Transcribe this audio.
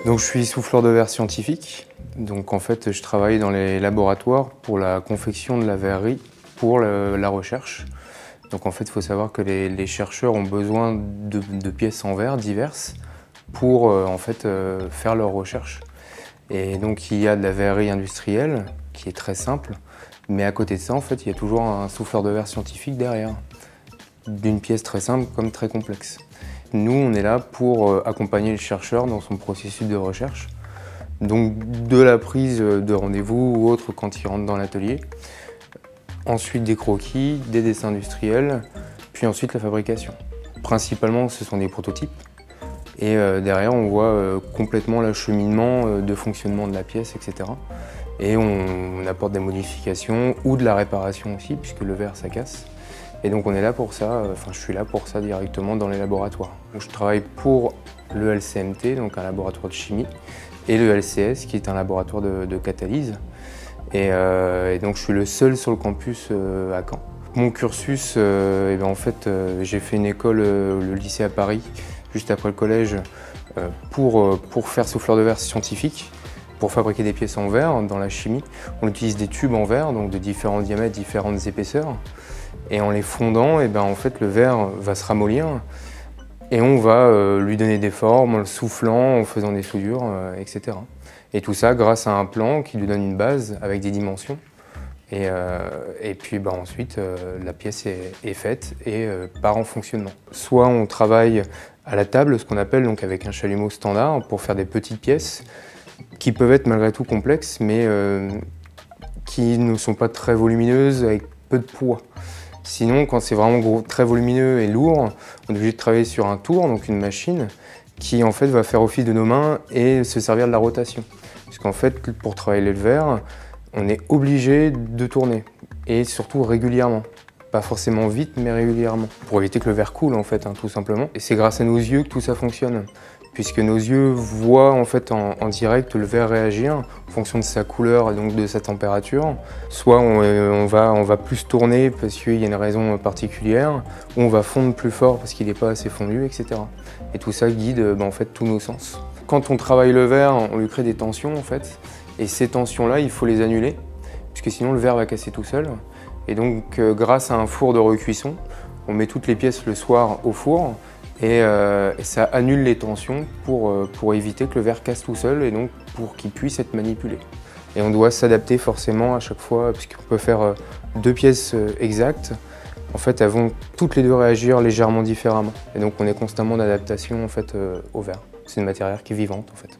Donc je suis souffleur de verre scientifique. Donc en fait je travaille dans les laboratoires pour la confection de la verrerie pour la recherche. Donc en fait il faut savoir que les chercheurs ont besoin de pièces en verre diverses pour faire leurs recherches. Et donc il y a de la verrerie industrielle qui est très simple, mais à côté de ça en fait il y a toujours un souffleur de verre scientifique derrière, d'une pièce très simple comme très complexe. Nous, on est là pour accompagner le chercheur dans son processus de recherche. Donc de la prise de rendez-vous ou autre quand il rentre dans l'atelier. Ensuite des croquis, des dessins industriels, puis ensuite la fabrication. Principalement, ce sont des prototypes. Et derrière, on voit complètement l'acheminement de fonctionnement de la pièce, etc. Et on apporte des modifications ou de la réparation aussi, puisque le verre, ça casse. Et donc on est là pour ça, je suis là pour ça directement dans les laboratoires. Donc, je travaille pour le LCMT, donc un laboratoire de chimie, et le LCS, qui est un laboratoire de catalyse. Et donc je suis le seul sur le campus à Caen. Mon cursus, j'ai fait une école, le lycée à Paris, juste après le collège, pour faire souffleur de verre scientifique, pour fabriquer des pièces en verre dans la chimie. On utilise des tubes en verre, donc de différents diamètres, différentes épaisseurs. Et en les fondant, le verre va se ramollir et on va lui donner des formes en le soufflant, en faisant des soudures, etc. Et tout ça grâce à un plan qui lui donne une base avec des dimensions. Et puis ensuite, la pièce est faite et part en fonctionnement. Soit on travaille à la table, ce qu'on appelle donc avec un chalumeau standard, pour faire des petites pièces qui peuvent être malgré tout complexes, mais qui ne sont pas très volumineuses, avec peu de poids. Sinon, quand c'est vraiment très volumineux et lourd, on est obligé de travailler sur un tour, donc une machine, qui en fait va faire office de nos mains et se servir de la rotation. Puisqu'en fait, pour travailler le verre, on est obligé de tourner, et surtout régulièrement. Pas forcément vite, mais régulièrement. Pour éviter que le verre coule, tout simplement. Et c'est grâce à nos yeux que tout ça fonctionne. Puisque nos yeux voient en direct le verre réagir en fonction de sa couleur et donc de sa température. Soit on va plus tourner parce qu'il y a une raison particulière, ou on va fondre plus fort parce qu'il n'est pas assez fondu, etc. Et tout ça guide tous nos sens. Quand on travaille le verre, on lui crée des tensions et ces tensions-là, il faut les annuler, puisque sinon le verre va casser tout seul. Et donc grâce à un four de recuisson, on met toutes les pièces le soir au four, et ça annule les tensions pour éviter que le verre casse tout seul et donc pour qu'il puisse être manipulé. Et on doit s'adapter forcément à chaque fois, puisqu'on peut faire deux pièces exactes. En fait, elles vont toutes les deux réagir légèrement différemment. Et donc on est constamment en adaptation au verre. C'est une matière qui est vivante en fait.